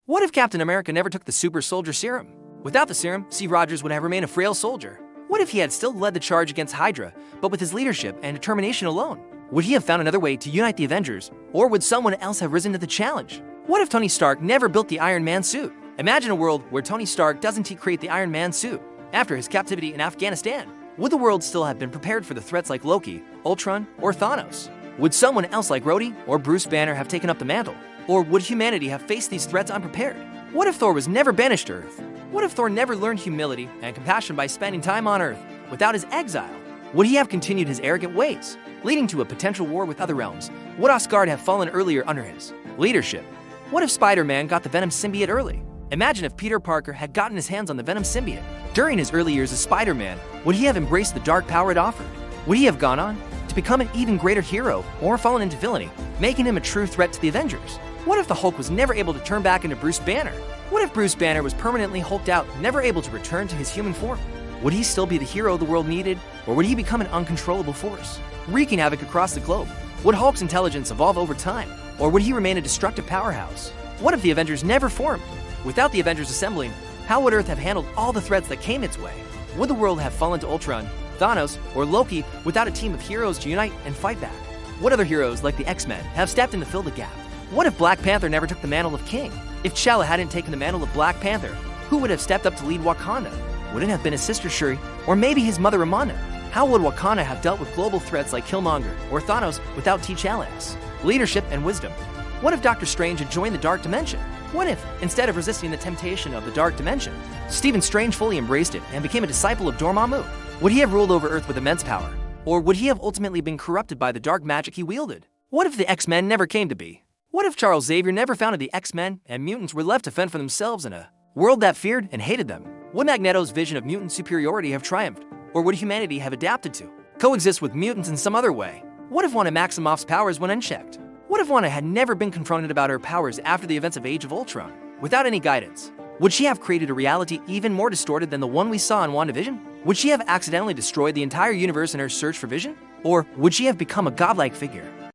What if Captain America never took the super soldier serum? Without the serum, Steve Rogers would have remained a frail soldier. What if he had still led the charge against Hydra, but with his leadership and determination alone? Would he have found another way to unite the Avengers, or would someone else have risen to the challenge? What if Tony Stark never built the Iron Man suit? Imagine a world where Tony Stark doesn't create the Iron Man suit. After his captivity in Afghanistan, would the world still have been prepared for the threats like Loki, Ultron, or Thanos? Would someone else like Rhodey or Bruce Banner have taken up the mantle? Or would humanity have faced these threats unprepared? What if Thor was never banished to Earth? What if Thor never learned humility and compassion by spending time on Earth without his exile? Would he have continued his arrogant ways, leading to a potential war with other realms? Would Asgard have fallen earlier under his leadership? What if Spider-Man got the Venom symbiote early? Imagine if Peter Parker had gotten his hands on the Venom symbiote. During his early years as Spider-Man, would he have embraced the dark power it offered? Would he have gone on to become an even greater hero or fallen into villainy, making him a true threat to the Avengers? What if the Hulk was never able to turn back into Bruce Banner? What if Bruce Banner was permanently hulked out, never able to return to his human form? Would he still be the hero the world needed, or would he become an uncontrollable force, wreaking havoc across the globe? Would Hulk's intelligence evolve over time, or would he remain a destructive powerhouse? What if the Avengers never formed? Without the Avengers assembling, how would Earth have handled all the threats that came its way? Would the world have fallen to Ultron, Thanos, or Loki without a team of heroes to unite and fight back? What other heroes, like the X-Men, have stepped in to fill the gap? What if Black Panther never took the mantle of king? If T'Challa hadn't taken the mantle of Black Panther, who would have stepped up to lead Wakanda? Would it have been his sister Shuri, or maybe his mother Ramonda? How would Wakanda have dealt with global threats like Killmonger or Thanos without T'Challa's leadership and wisdom? What if Doctor Strange had joined the Dark Dimension? What if, instead of resisting the temptation of the Dark Dimension, Stephen Strange fully embraced it and became a disciple of Dormammu? Would he have ruled over Earth with immense power? Or would he have ultimately been corrupted by the dark magic he wielded? What if the X-Men never came to be? What if Charles Xavier never founded the X-Men and mutants were left to fend for themselves in a world that feared and hated them? Would Magneto's vision of mutant superiority have triumphed? Or would humanity have adapted to coexist with mutants in some other way? What if Wanda Maximoff's powers went unchecked? What if Wanda had never been confronted about her powers after the events of Age of Ultron? Without any guidance, would she have created a reality even more distorted than the one we saw in WandaVision? Would she have accidentally destroyed the entire universe in her search for Vision? Or would she have become a godlike figure,